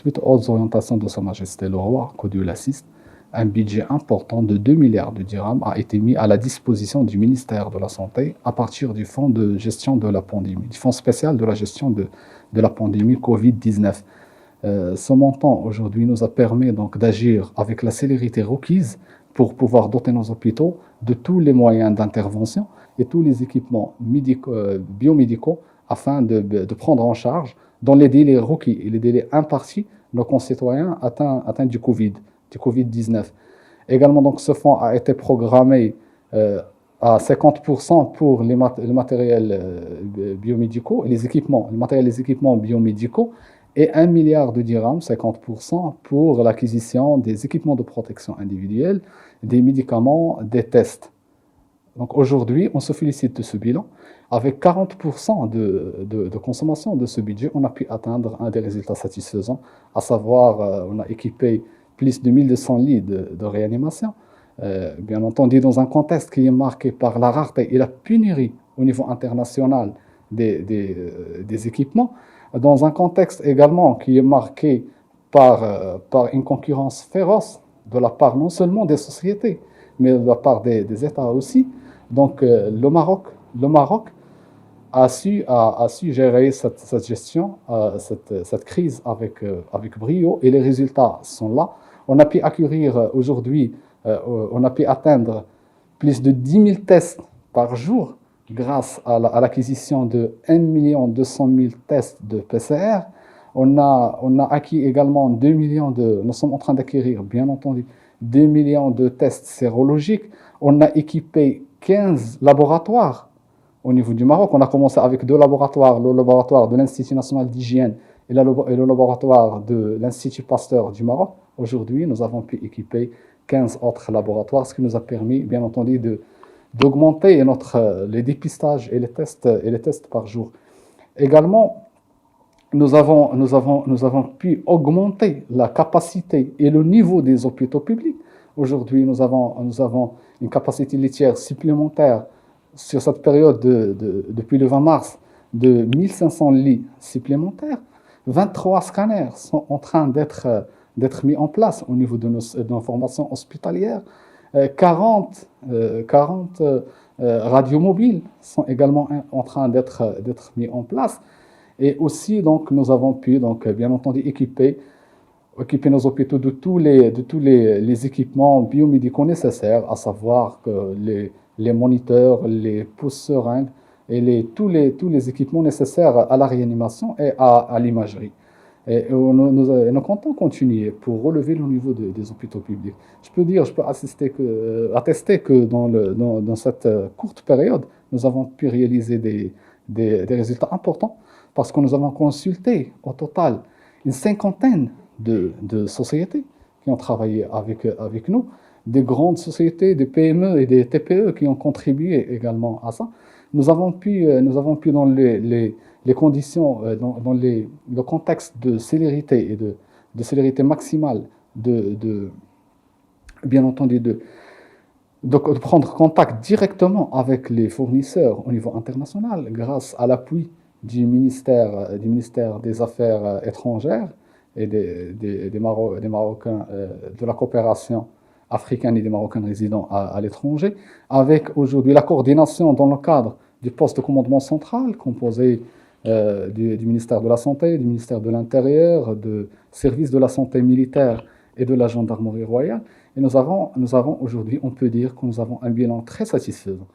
suite aux orientations de Sa Majesté le Roi, que Dieu l'assiste, un budget important de 2 milliards de dirhams a été mis à la disposition du ministère de la Santé à partir du fonds de gestion de la pandémie, du fonds spécial de la gestion de la pandémie Covid-19. Ce montant aujourd'hui nous a permis donc d'agir avec la célérité requise pour pouvoir doter nos hôpitaux de tous les moyens d'intervention et tous les équipements biomédicaux afin de prendre en charge dans les délais requis et les délais impartis nos concitoyens atteints du Covid-19. Également, donc, ce fonds a été programmé à 50% pour les matériels biomédicaux, les matériels et les équipements biomédicaux, et 1 milliard de dirhams, 50%, pour l'acquisition des équipements de protection individuelle, des médicaments, des tests. Donc aujourd'hui, on se félicite de ce bilan. Avec 40% de consommation de ce budget, on a pu atteindre un des résultats satisfaisants, à savoir, on a équipé plus de 1200 lits de réanimation, bien entendu dans un contexte qui est marqué par la rareté et la pénurie au niveau international des équipements, dans un contexte également qui est marqué par une concurrence féroce de la part non seulement des sociétés, mais de la part des États aussi. Donc le Maroc a su gérer cette gestion, cette crise avec brio, et les résultats sont là. On a pu acquérir aujourd'hui, on a pu atteindre plus de 10 000 tests par jour grâce à l'acquisition de 1 200 000 tests de PCR. On a acquis également nous sommes en train d'acquérir, bien entendu, 2 millions de tests sérologiques. On a équipé 15 laboratoires au niveau du Maroc. On a commencé avec 2 laboratoires, le laboratoire de l'Institut national d'hygiène et le laboratoire de l'Institut Pasteur du Maroc. Aujourd'hui, nous avons pu équiper 15 autres laboratoires, ce qui nous a permis, bien entendu, d'augmenter les dépistages et les tests par jour. Également, nous avons pu augmenter la capacité et le niveau des hôpitaux publics. Aujourd'hui, nous avons une capacité litière supplémentaire sur cette période depuis le 20 mars de 1500 lits supplémentaires. 23 scanners sont en train d'être mis en place au niveau de nos formations hospitalières. 40 radios mobiles sont également en train d'être mis en place. Et aussi, donc, nous avons pu, donc, bien entendu, équiper nos hôpitaux de tous les équipements biomédicaux nécessaires, à savoir que les moniteurs, les pousse-seringues et tous les équipements nécessaires à la réanimation et à l'imagerie. Et nous comptons continuer pour relever le niveau des hôpitaux publics. Je peux attester que dans cette courte période, nous avons pu réaliser des résultats importants parce que nous avons consulté au total une cinquantaine de sociétés qui ont travaillé avec nous, des grandes sociétés, des PME et des TPE qui ont contribué également à ça. Nous avons pu dans les conditions, dans le contexte de célérité et de célérité maximale, bien entendu, de prendre contact directement avec les fournisseurs au niveau international grâce à l'appui du ministère des Affaires étrangères et des Marocains, de la coopération africaine et des Marocains résidant à l'étranger, avec aujourd'hui la coordination dans le cadre du poste de commandement central composé du ministère de la Santé, du ministère de l'Intérieur, du service de la santé militaire et de la gendarmerie royale. Et nous avons aujourd'hui, on peut dire que nous avons un bilan très satisfaisant.